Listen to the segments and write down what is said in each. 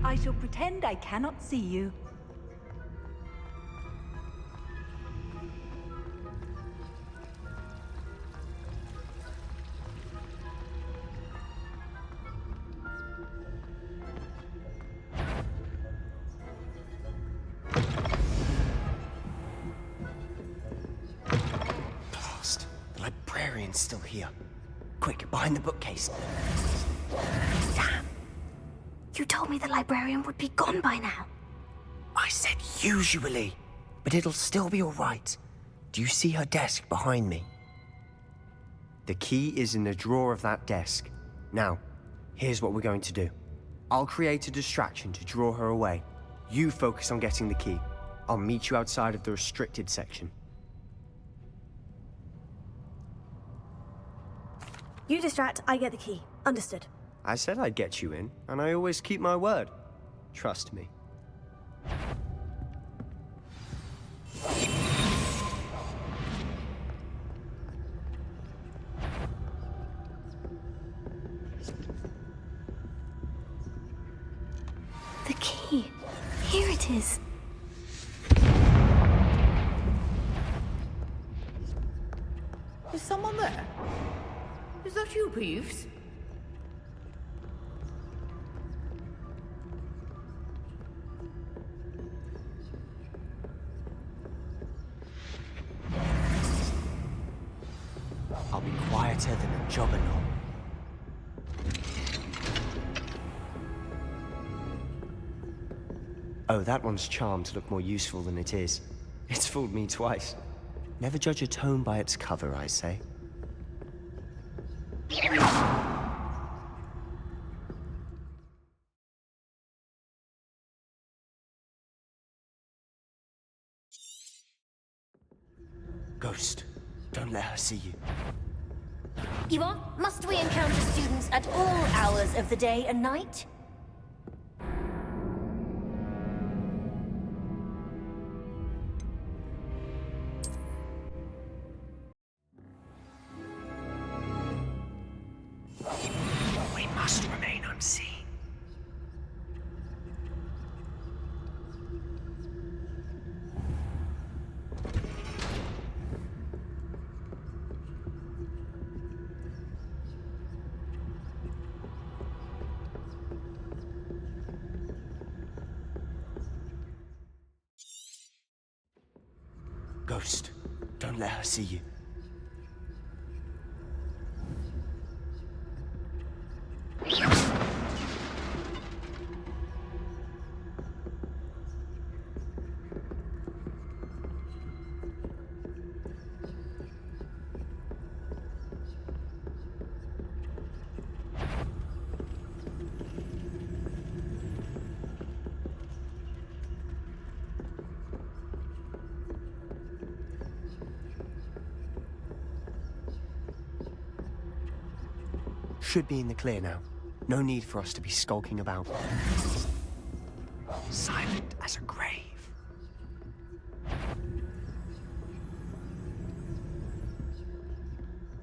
I shall pretend I cannot see you. Blast. The librarian's still here. Quick, behind the bookcase. Damn. You told me the librarian would be gone by now. I said usually, but it'll still be all right. Do you see her desk behind me? The key is in the drawer of that desk. Now, here's what we're going to do. I'll create a distraction to draw her away. You focus on getting the key. I'll meet you outside of the restricted section. You distract, I get the key. Understood. I said I'd get you in, and I always keep my word. Trust me. The key. Here it is. Is someone there? Is that you, Peeves? I'll be quieter than a juggernaut. Oh, that one's charmed to look more useful than it is. It's fooled me twice. Never judge a tome by its cover, I say. Ghost, don't let her see you. Must we encounter students at all hours of the day and night? We must remain unseen. Ghost, don't let her see you. Should be in the clear now. No need for us to be skulking about. Silent as a grave.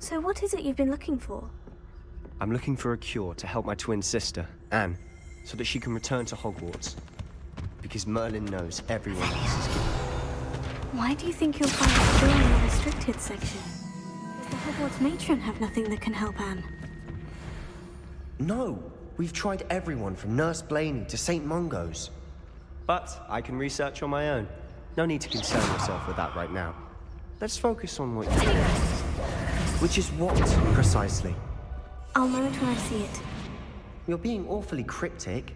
So what is it you've been looking for? I'm looking for a cure to help my twin sister, Anne, so that she can return to Hogwarts. Because Merlin knows everyone else is killed. Why do you think you'll find a cure in the restricted section? Does the Hogwarts matron have nothing that can help Anne? No! We've tried everyone from Nurse Blaney to St. Mungo's. But I can research on my own. No need to concern yourself with that right now. Let's focus on what you do. Which is what, precisely? I'll know it when I see it. You're being awfully cryptic.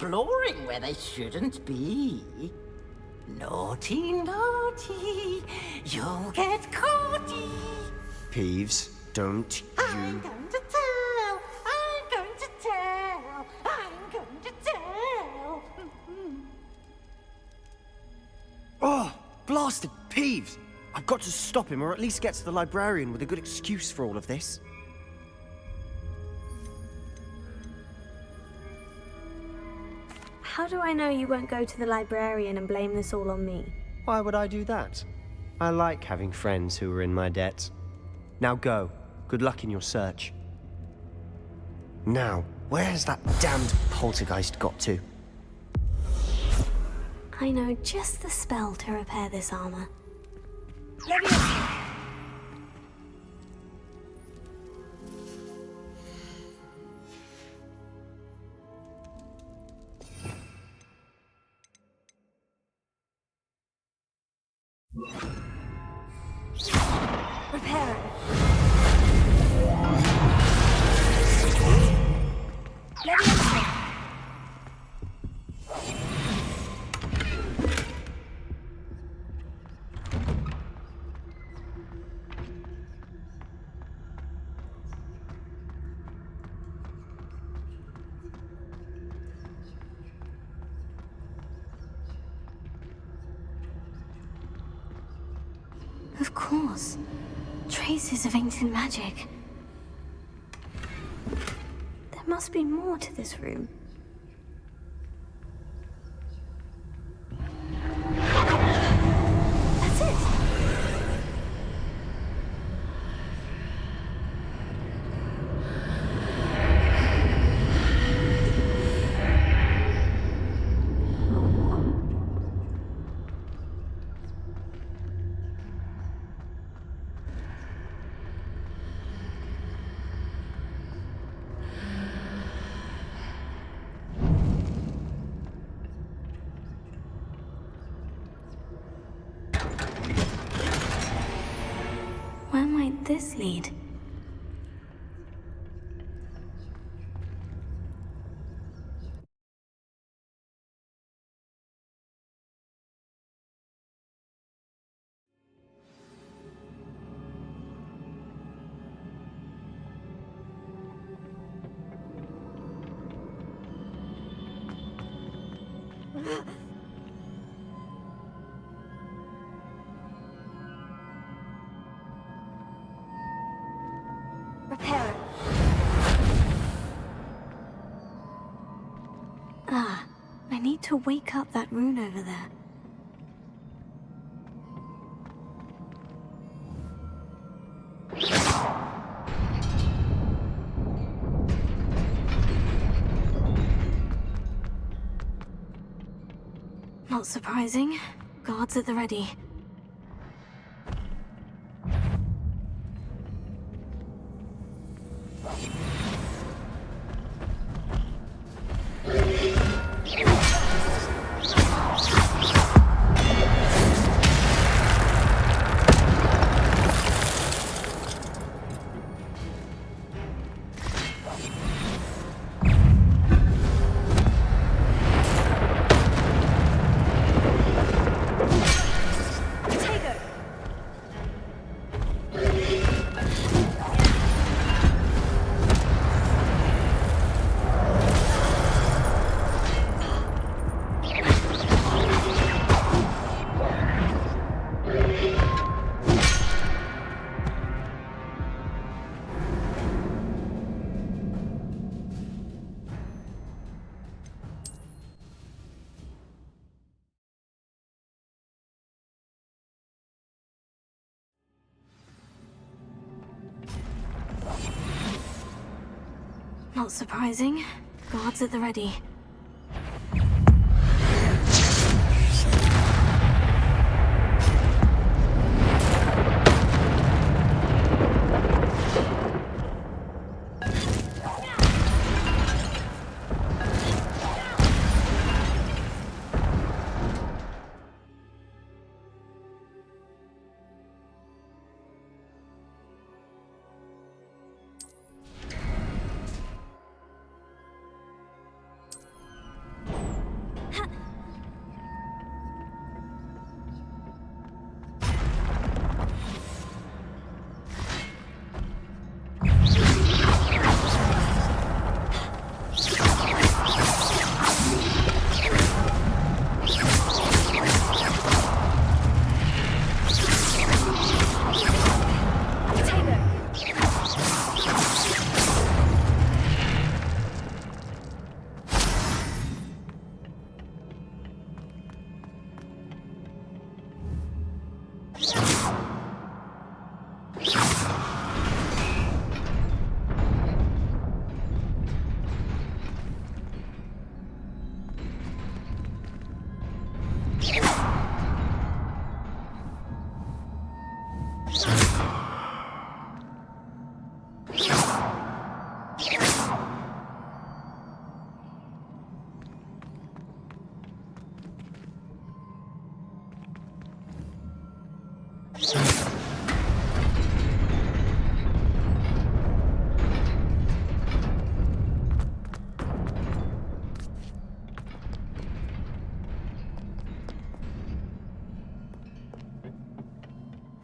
exploring where they shouldn't be. Naughty, naughty, you'll get caughty. Peeves, don't I'm you... going to tell, I'm going to tell, I'm going to tell. Oh, blasted Peeves! I've got to stop him, or at least get to the librarian with a good excuse for all of this. How do I know you won't go to the librarian and blame this all on me? Why would I do that? I like having friends who are in my debt. Now go. Good luck in your search. Now, where has that damned poltergeist got to? I know just the spell to repair this armor. Repair it. Of course. Traces of ancient magic. There must be more to this room. That's it! Where might this lead? Repair it. Ah, I need to wake up that rune over there. Not surprising. Guards at the ready. Not surprising. Guards at the ready.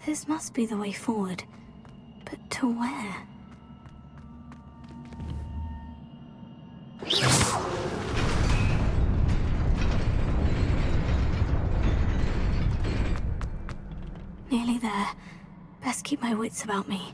This must be the way forward. But to where? Nearly there. Best keep my wits about me.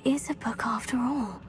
Is a book after all.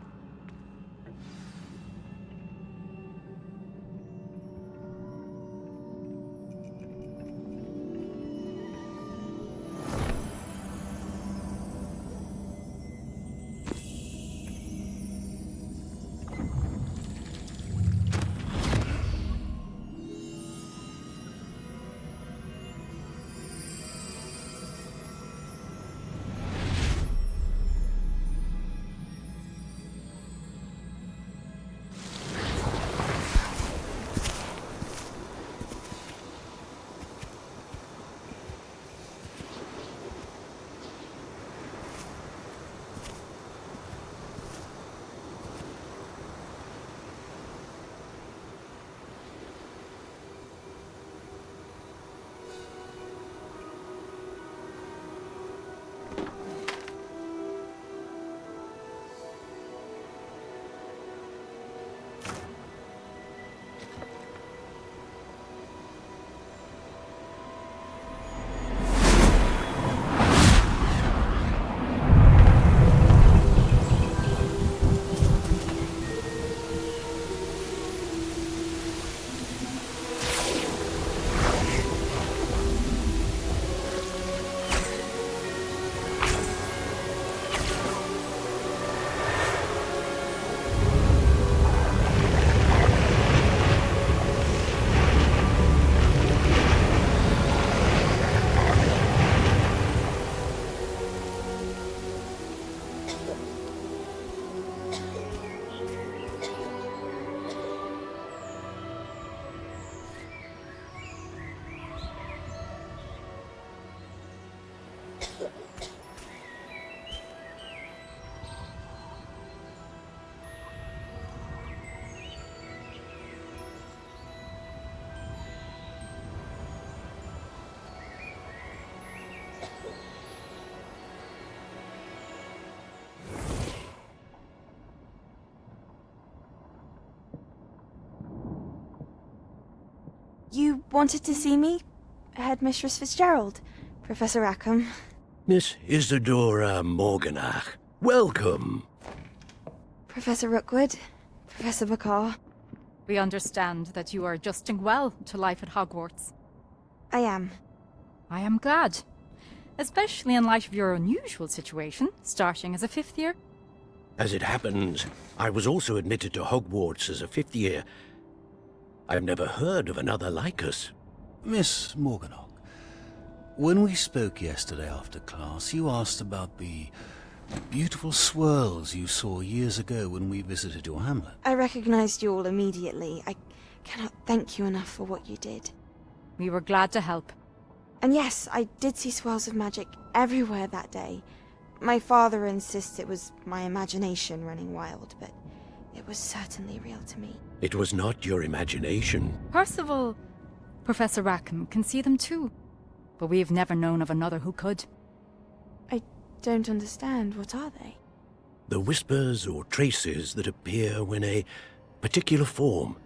You wanted to see me? Headmistress Fitzgerald, Professor Rackham. Miss Isadora Morganach, welcome. Professor Rookwood, Professor Bakar. We understand that you are adjusting well to life at Hogwarts. I am. I am glad. Especially in light of your unusual situation, starting as a 5th year. As it happens, I was also admitted to Hogwarts as a 5th year. I've never heard of another like us. Miss Morganach, when we spoke yesterday after class, you asked about the beautiful swirls you saw years ago when we visited your hamlet. I recognized you all immediately. I cannot thank you enough for what you did. We were glad to help. And yes, I did see swirls of magic everywhere that day. My father insists it was my imagination running wild, but it was certainly real to me. It was not your imagination. Percival, Professor Rackham can see them too. But we've never known of another who could. I don't understand. What are they? The whispers or traces that appear when a particular form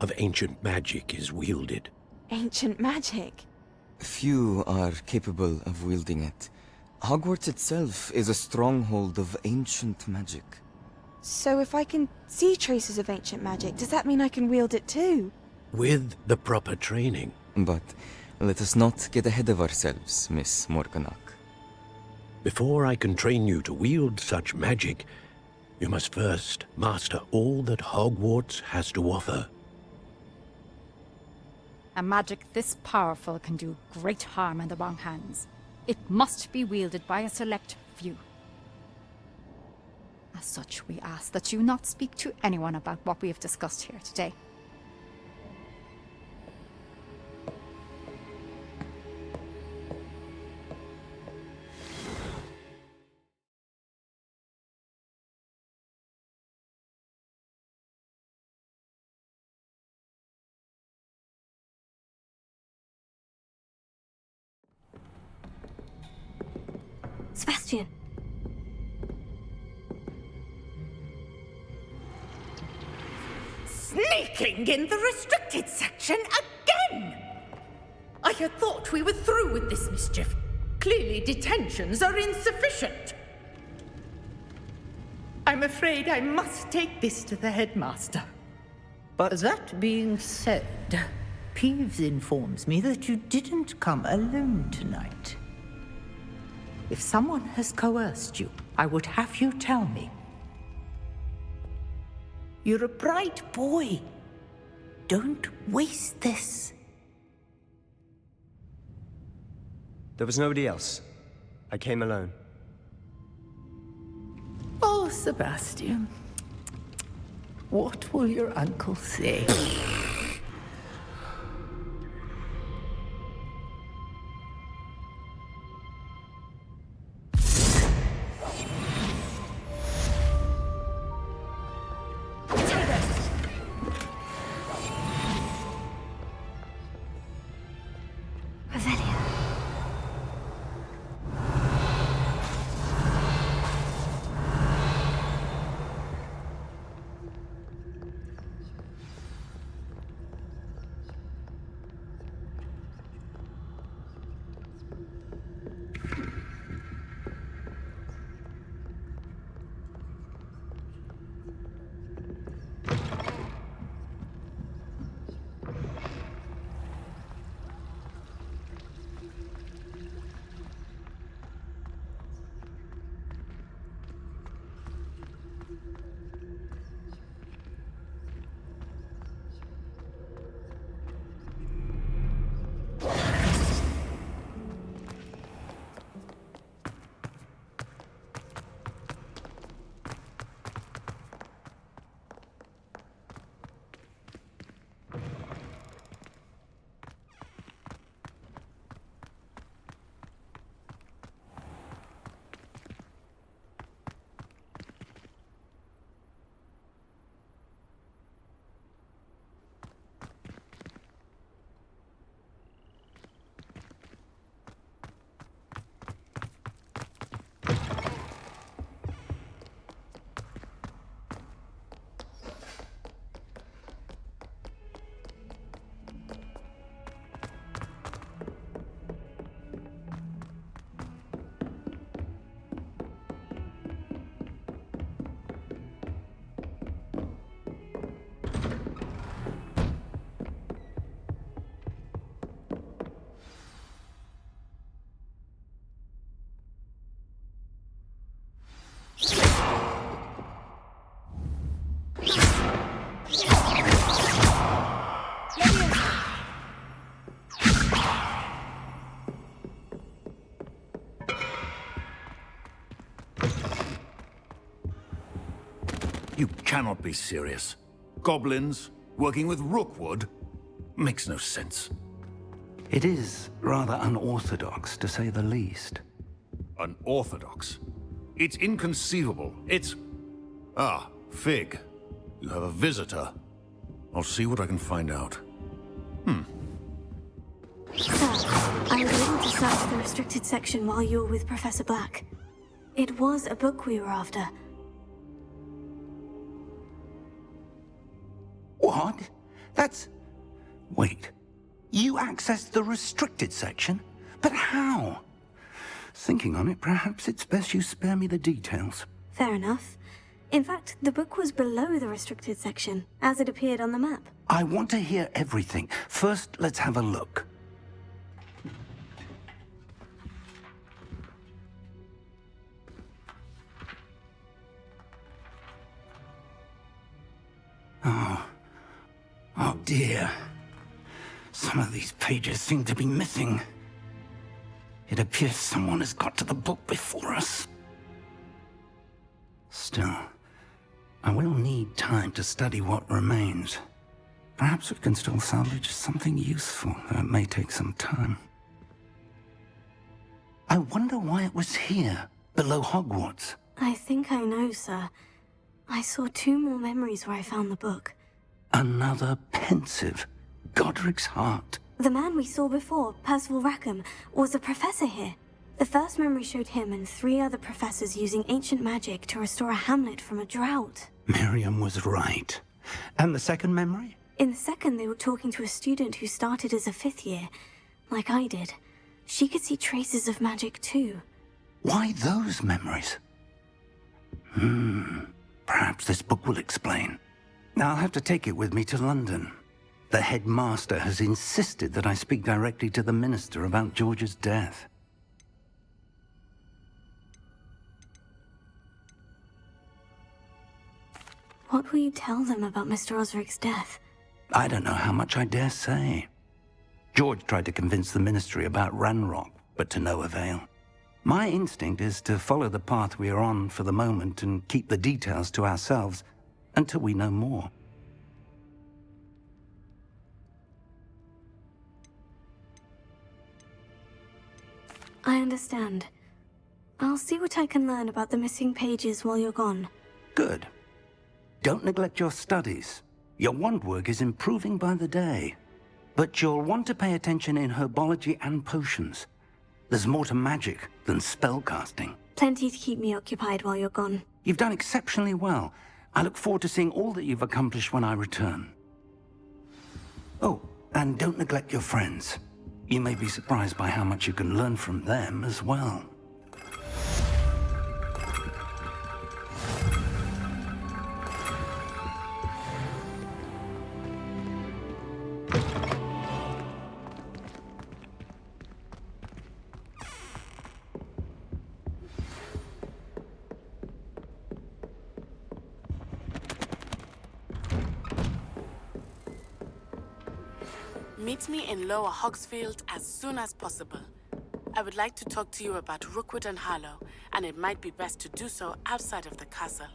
of ancient magic is wielded. Ancient magic? Few are capable of wielding it. Hogwarts itself is a stronghold of ancient magic. So if I can see traces of ancient magic, does that mean I can wield it too? With the proper training. But let us not get ahead of ourselves, Miss Morganach. Before I can train you to wield such magic, you must first master all that Hogwarts has to offer. A magic this powerful can do great harm in the wrong hands. It must be wielded by a select few. As such, we ask that you not speak to anyone about what we have discussed here today. Sebastian! Sneaking in the restricted section again! I had thought we were through with this mischief. Clearly detentions are insufficient. I'm afraid I must take this to the headmaster. But that being said, Peeves informs me that you didn't come alone tonight. If someone has coerced you, I would have you tell me. You're a bright boy. Don't waste this. There was nobody else. I came alone. Oh, Sebastian. What will your uncle say? cannot be serious. Goblins working with Rookwood makes no sense. It is rather unorthodox, to say the least. Unorthodox? It's inconceivable. It's... Ah, Fig. You have a visitor. I'll see what I can find out. Sir, I was able to search the restricted section while you were with Professor Black. It was a book we were after. What? That's... Wait. You accessed the restricted section? But how? Thinking on it, perhaps it's best you spare me the details. Fair enough. In fact, the book was below the restricted section, as it appeared on the map. I want to hear everything. First, let's have a look. Oh dear. Some of these pages seem to be missing. It appears someone has got to the book before us. Still, I will need time to study what remains. Perhaps we can still salvage something useful, though it may take some time. I wonder why it was here, below Hogwarts. I think I know, sir. I saw 2 more memories where I found the book. Another pensive. Godric's heart. The man we saw before, Percival Rackham, was a professor here. The first memory showed him and 3 other professors using ancient magic to restore a hamlet from a drought. Miriam was right. And the second memory? In the second, they were talking to a student who started as a 5th year, like I did. She could see traces of magic too. Why those memories? Perhaps this book will explain. I'll have to take it with me to London. The headmaster has insisted that I speak directly to the minister about George's death. What will you tell them about Mr. Osric's death? I don't know how much I dare say. George tried to convince the ministry about Ranrock, but to no avail. My instinct is to follow the path we are on for the moment and keep the details to ourselves until we know more. I understand. I'll see what I can learn about the missing pages while you're gone. Good. Don't neglect your studies. Your wand work is improving by the day. But you'll want to pay attention in herbology and potions. There's more to magic than spellcasting. Plenty to keep me occupied while you're gone. You've done exceptionally well. I look forward to seeing all that you've accomplished when I return. Oh, and don't neglect your friends. You may be surprised by how much you can learn from them as well. Meet me in Lower Hogsfield as soon as possible. I would like to talk to you about Rookwood and Harlow, and it might be best to do so outside of the castle.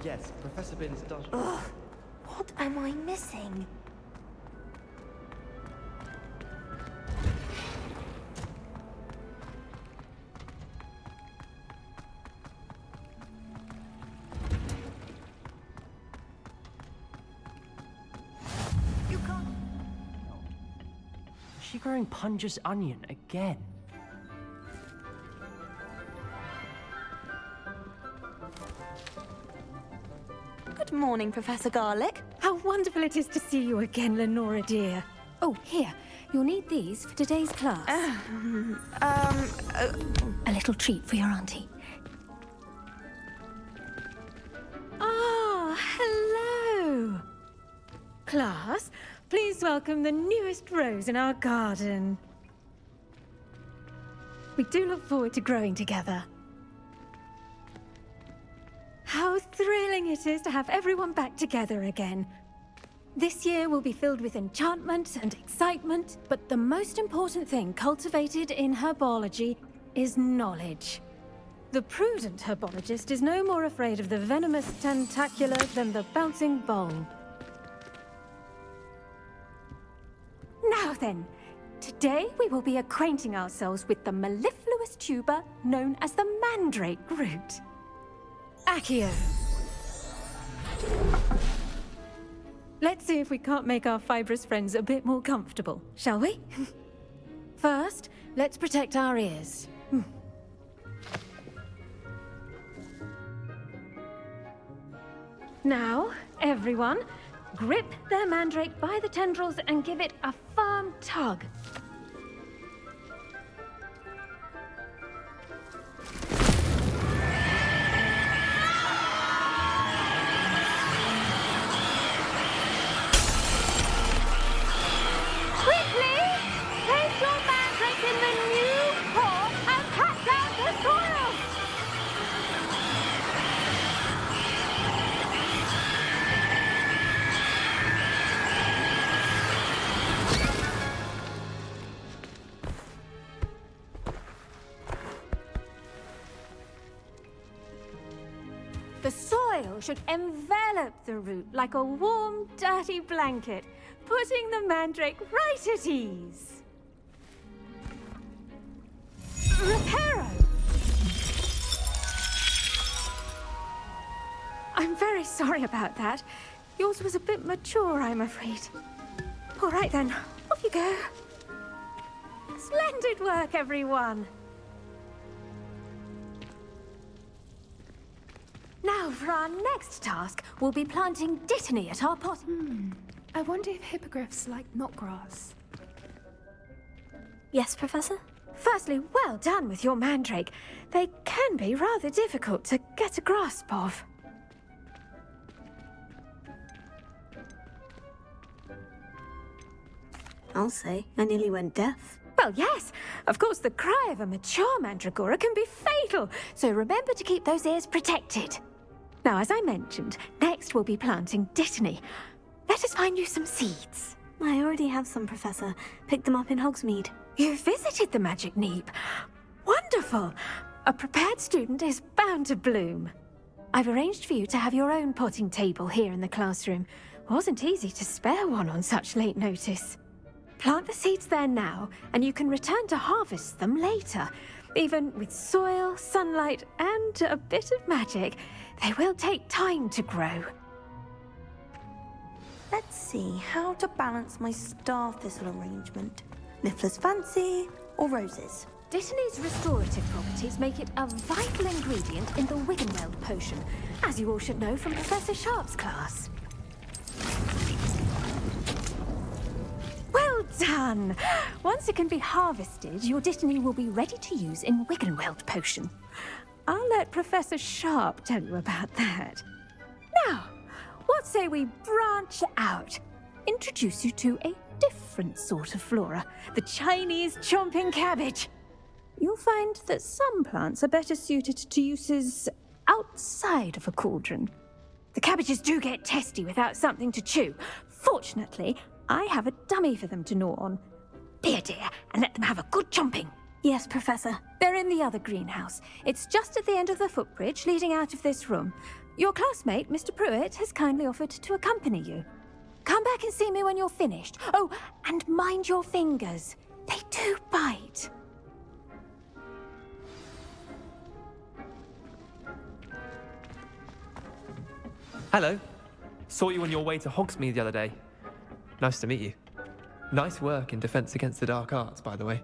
Yes, Professor Binns does. Ugh, what am I missing? You can't. Is she growing Punja's onion again? Good morning, Professor Garlic. How wonderful it is to see you again, Lenora dear. Oh, here. You'll need these for today's class. A little treat for your auntie. Ah, hello. Class, please welcome the newest rose in our garden. We do look forward to growing together. How thrilling it is to have everyone back together again. This year will be filled with enchantment and excitement, but the most important thing cultivated in herbology is knowledge. The prudent herbologist is no more afraid of the venomous tentacula than the bouncing bulb. Now then, today we will be acquainting ourselves with the mellifluous tuber known as the mandrake root. Accio. Let's see if we can't make our fibrous friends a bit more comfortable, shall we? First, let's protect our ears. Now, everyone, grip their mandrake by the tendrils and give it a firm tug. The soil should envelop the root like a warm, dirty blanket, putting the mandrake right at ease. Reparo! I'm very sorry about that. Yours was a bit mature, I'm afraid. All right then, off you go. Splendid work, everyone! Now, for our next task, we'll be planting dittany at our pot. I wonder if hippogriffs like knotgrass. Yes, Professor? Firstly, well done with your mandrake. They can be rather difficult to get a grasp of. I'll say, I nearly went deaf. Well, yes. Of course, the cry of a mature mandragora can be fatal, so remember to keep those ears protected. Now, as I mentioned, next we'll be planting dittany. Let us find you some seeds. I already have some, Professor. Picked them up in Hogsmeade. You visited the Magic Neep. Wonderful! A prepared student is bound to bloom. I've arranged for you to have your own potting table here in the classroom. Wasn't easy to spare one on such late notice. Plant the seeds there now, and you can return to harvest them later. Even with soil, sunlight, and a bit of magic, they will take time to grow. Let's see how to balance my star thistle arrangement. Niffler's fancy or roses? Dittany's restorative properties make it a vital ingredient in the Wiggenweld potion, as you all should know from Professor Sharp's class. Well done! Once it can be harvested, your dittany will be ready to use in Wiggenweld potion. I'll let Professor Sharp tell you about that. Now, what say we branch out? Introduce you to a different sort of flora, the Chinese chomping cabbage. You'll find that some plants are better suited to uses outside of a cauldron. The cabbages do get testy without something to chew. Fortunately, I have a dummy for them to gnaw on. Be a dear and let them have a good chomping. Yes, Professor. They're in the other greenhouse. It's just at the end of the footbridge leading out of this room. Your classmate, Mr. Pruitt, has kindly offered to accompany you. Come back and see me when you're finished. Oh, and mind your fingers. They do bite. Hello. Saw you on your way to Hogsmeade the other day. Nice to meet you. Nice work in Defense Against the Dark Arts, by the way.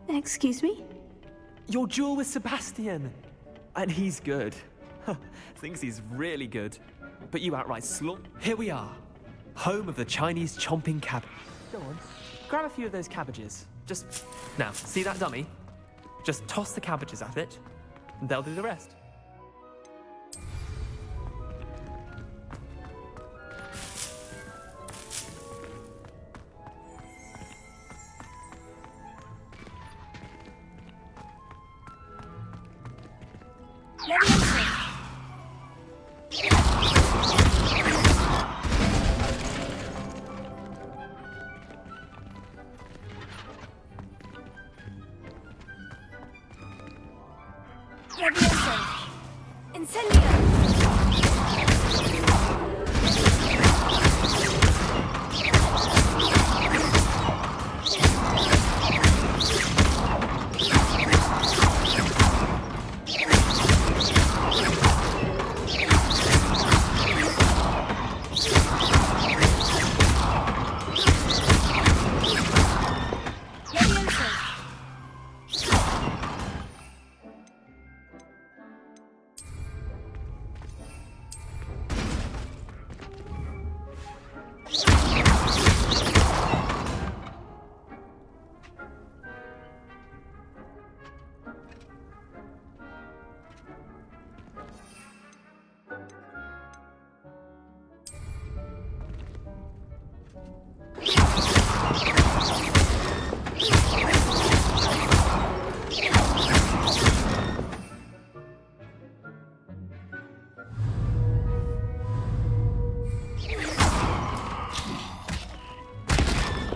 Excuse me? Your duel with Sebastian. And he's good. Thinks he's really good. But you outright slump. Here we are. Home of the Chinese chomping cabbage. Go on. Grab a few of those cabbages. Just... Now, see that dummy? Just toss the cabbages at it, and they'll do the rest.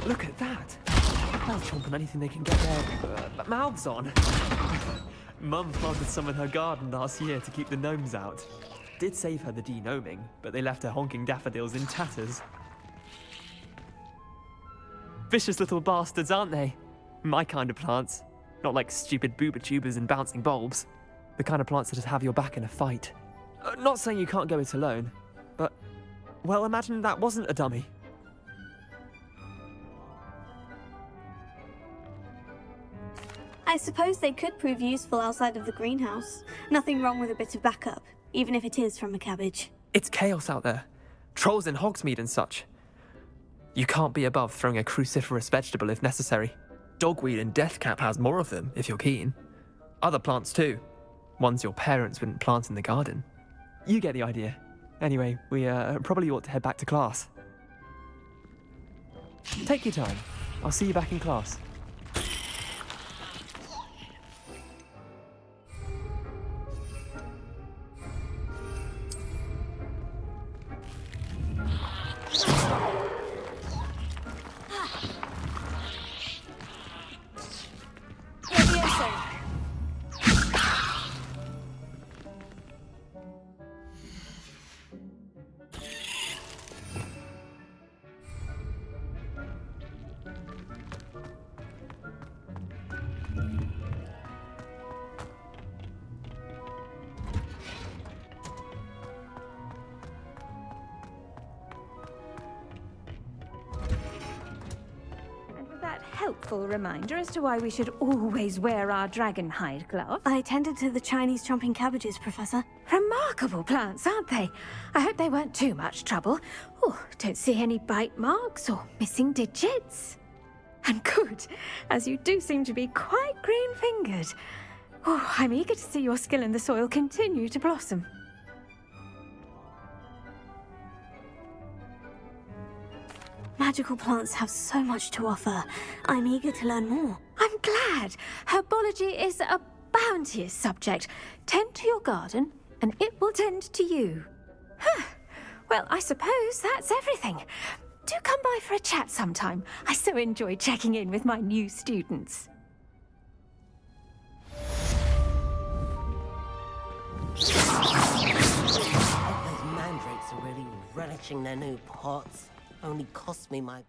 Look at that. They'll chomp on anything they can get their mouths on. Mum planted some in her garden last year to keep the gnomes out. Did save her the de-gnoming, but they left her honking daffodils in tatters. Vicious little bastards, aren't they? My kind of plants. Not like stupid booba tubers and bouncing bulbs. The kind of plants that just have your back in a fight. Not saying you can't go it alone, but... Well, imagine that wasn't a dummy. I suppose they could prove useful outside of the greenhouse. Nothing wrong with a bit of backup, even if it is from a cabbage. It's chaos out there. Trolls in Hogsmeade and such. You can't be above throwing a cruciferous vegetable if necessary. Dogweed and deathcap has more of them, if you're keen. Other plants too. Ones your parents wouldn't plant in the garden. You get the idea. Anyway, we probably ought to head back to class. Take your time. I'll see you back in class. Helpful reminder as to why we should always wear our dragon hide glove. I tended to the Chinese chomping cabbages, Professor. Remarkable plants, aren't they? I hope they weren't too much trouble. Oh, don't see any bite marks or missing digits. And good, as you do seem to be quite green-fingered. Oh, I'm eager to see your skill in the soil continue to blossom. Magical plants have so much to offer. I'm eager to learn more. I'm glad. Herbology is a bounteous subject. Tend to your garden, and it will tend to you. Well, I suppose that's everything. Do come by for a chat sometime. I so enjoy checking in with my new students. watching their new pots. Only cost me my...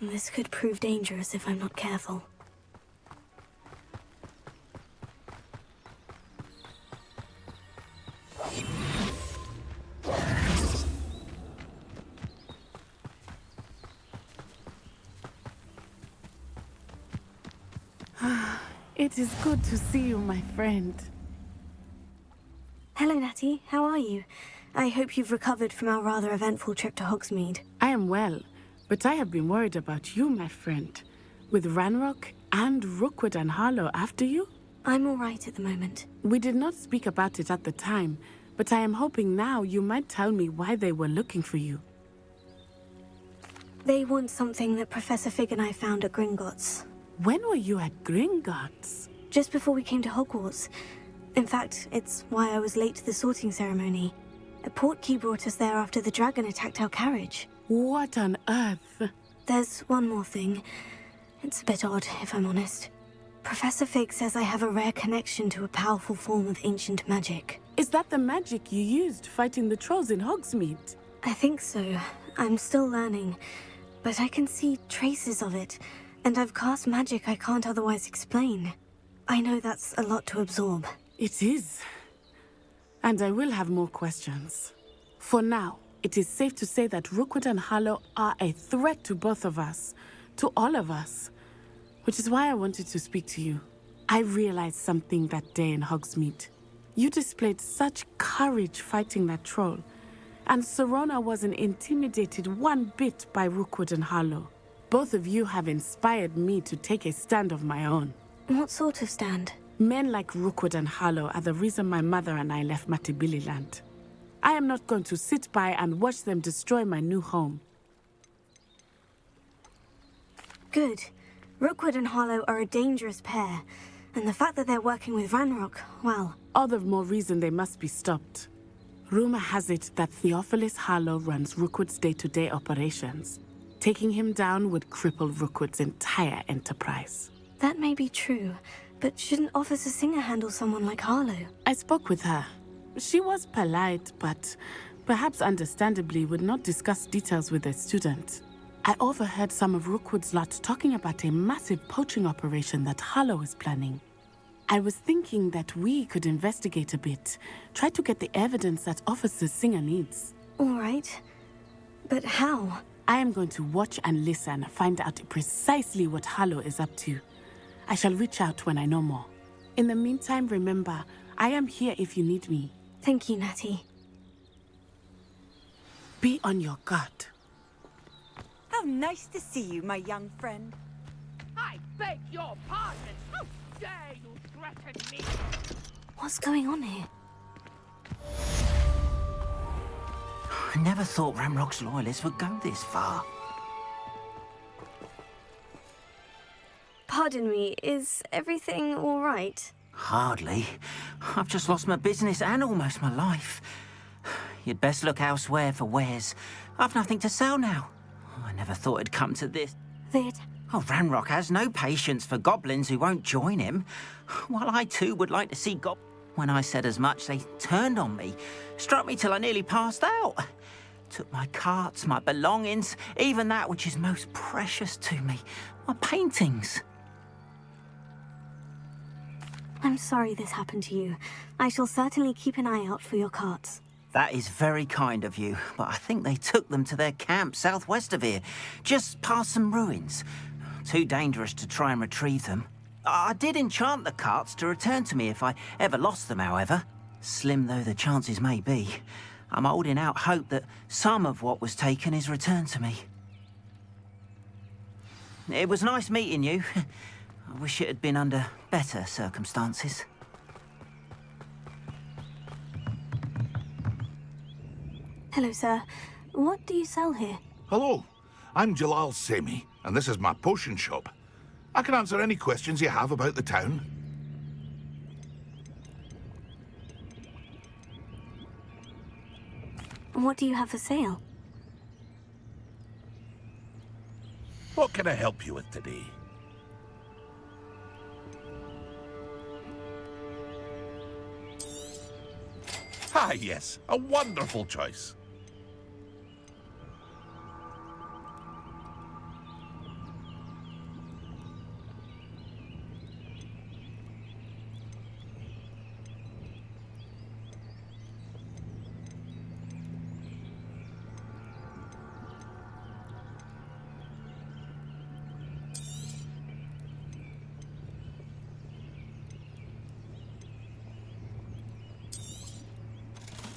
This could prove dangerous if I'm not careful. It is good to see you, my friend. Hello, Natty. How are you? I hope you've recovered from our rather eventful trip to Hogsmeade. I am well, but I have been worried about you, my friend. With Ranrock and Rookwood and Harlow after you? I'm all right at the moment. We did not speak about it at the time, but I am hoping now you might tell me why they were looking for you. They want something that Professor Fig and I found at Gringotts. When were you at Gringotts? Just before we came to Hogwarts. In fact, it's why I was late to the sorting ceremony. A portkey brought us there after the dragon attacked our carriage. What on earth? There's one more thing. It's a bit odd, if I'm honest. Professor Fig says I have a rare connection to a powerful form of ancient magic. Is that the magic you used fighting the trolls in Hogsmeade? I think so. I'm still learning. But I can see traces of it. And I've cast magic I can't otherwise explain. I know that's a lot to absorb. It is. And I will have more questions. For now, it is safe to say that Rookwood and Harlow are a threat to both of us. To all of us. Which is why I wanted to speak to you. I realized something that day in Hogsmeade. You displayed such courage fighting that troll. And Serona wasn't intimidated one bit by Rookwood and Harlow. Both of you have inspired me to take a stand of my own. What sort of stand? Men like Rookwood and Harlow are the reason my mother and I left Matabeleland. I am not going to sit by and watch them destroy my new home. Good. Rookwood and Harlow are a dangerous pair, And the fact that they're working with Ranrock, well... All the more reason they must be stopped. Rumor has it that Theophilus Harlow runs Rookwood's day-to-day operations. Taking him down would cripple Rookwood's entire enterprise. That may be true, but shouldn't Officer Singer handle someone like Harlow? I spoke with her. She was polite, but perhaps understandably would not discuss details with a student. I overheard some of Rookwood's lot talking about a massive poaching operation that Harlow is planning. I was thinking that we could investigate a bit, try to get the evidence that Officer Singer needs. All right. But how? I am going to watch and listen, find out precisely what Harlow is up to. I shall reach out when I know more. In the meantime, remember, I am here if you need me. Thank you, Natty. Be on your guard. How nice to see you, my young friend. I beg your pardon. How dare you threaten me? What's going on here? I never thought Ranrock's loyalists would go this far. Pardon me, is everything all right? Hardly. I've just lost my business and almost my life. You'd best look elsewhere for wares. I've nothing to sell now. I never thought it'd come to this. Oh, Ranrock has no patience for goblins who won't join him. While I too would like to see goblins. When I said as much, they turned on me, struck me till I nearly passed out. Took my carts, my belongings, even that which is most precious to me, my paintings. I'm sorry this happened to you. I shall certainly keep an eye out for your carts. That is very kind of you, but I think they took them to their camp southwest of here, just past some ruins. Too dangerous to try and retrieve them. I did enchant the carts to return to me if I ever lost them, however. Slim though the chances may be, I'm holding out hope that some of what was taken is returned to me. It was nice meeting you. I wish it had been under better circumstances. Hello, sir. What do you sell here? Hello, I'm Jalal Semi, and this is my potion shop. I can answer any questions you have about the town. What do you have for sale? What can I help you with today? Ah, yes, a wonderful choice.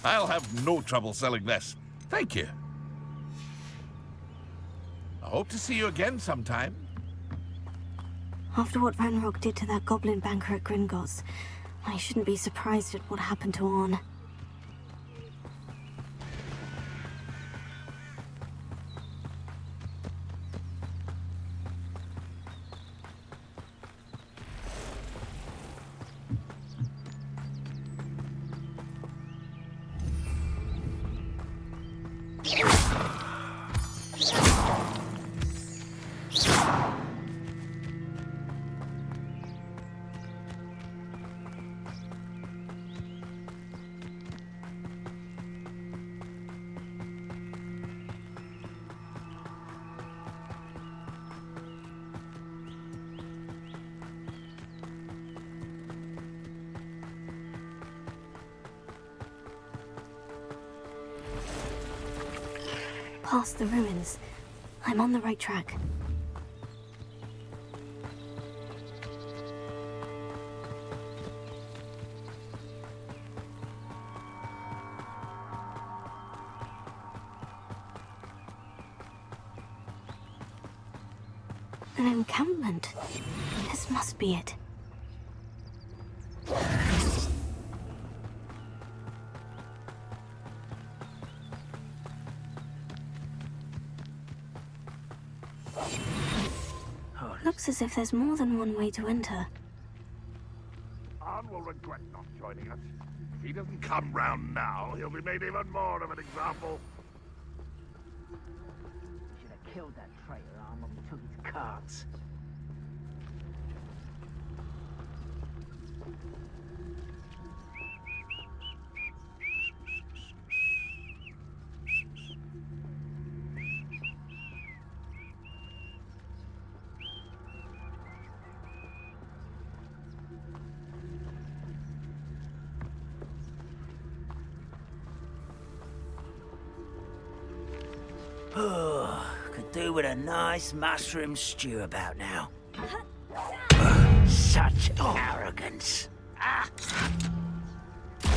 I'll have no trouble selling this. Thank you. I hope to see you again sometime. After what Ranrock did to that goblin banker at Gringotts, I shouldn't be surprised at what happened to Orn. Past the ruins. I'm on the right track. An encampment. This must be it. Looks as if there's more than one way to enter. will regret not joining us. If he doesn't come round now, he'll be made even more of an example. Should have killed that traitor arm when we took his cards. Could do with a nice mushroom stew about now. Such arrogance. Ah. You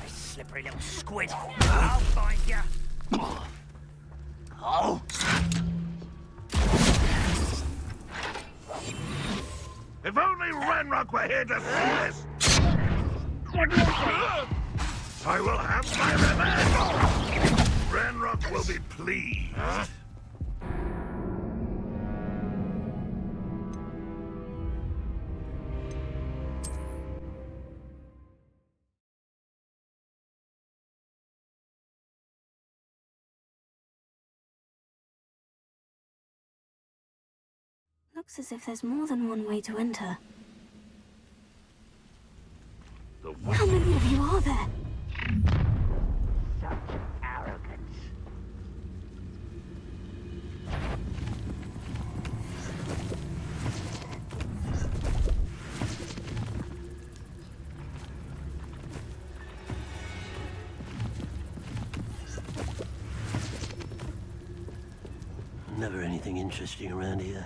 slippery little squid. I'll find you. Oh. If only Ranrock were here to see this! I will have my revenge! Ranrock will be pleased. Looks as if there's more than one way to enter. How many of you are there? Such arrogance. Never anything interesting around here.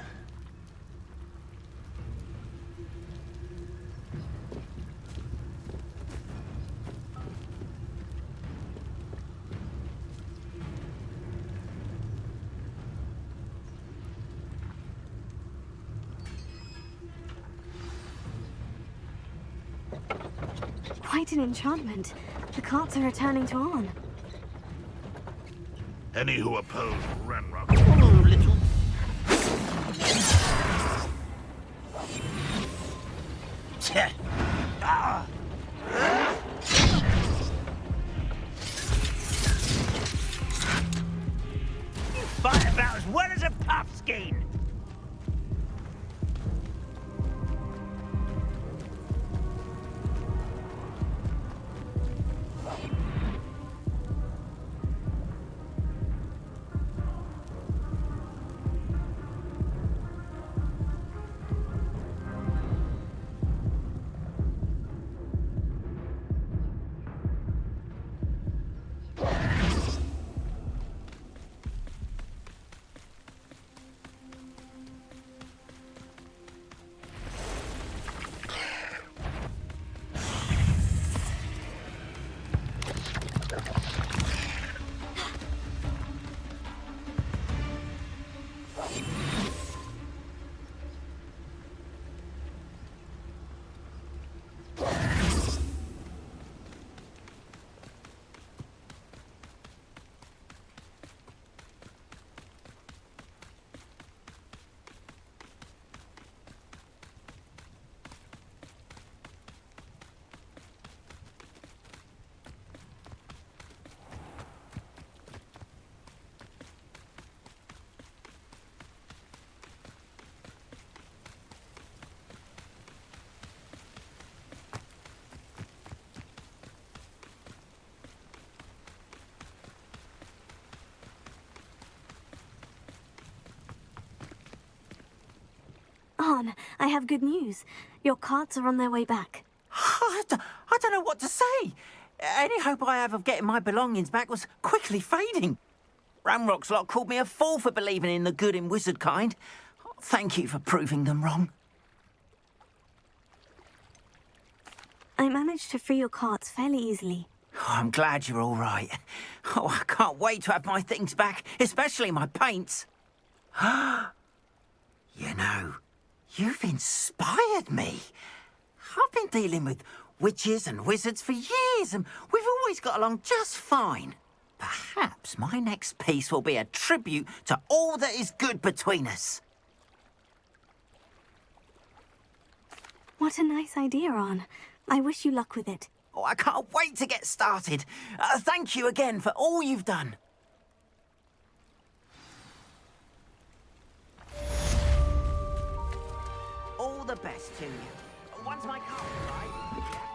Quite an enchantment. The carts are returning to Arn. Any who oppose Ranrock... Oh, little... You fight about as well as a puffskein. Arn, I have good news. Your carts are on their way back. I don't know what to say. Any hope I have of getting my belongings back was quickly fading. Ranrock's lot called me a fool for believing in the good in wizard kind. Thank you for proving them wrong. I managed to free your carts fairly easily. Oh, I'm glad you're all right. Oh, I can't wait to have my things back, especially my paints. You know, you've inspired me. I've been dealing with witches and wizards for years, and we've always got along just fine. Perhaps my next piece will be a tribute to all that is good between us. What a nice idea, Arn. I wish you luck with it. Oh, I can't wait to get started. Thank you again for all you've done. All the best to you. Once my car's right...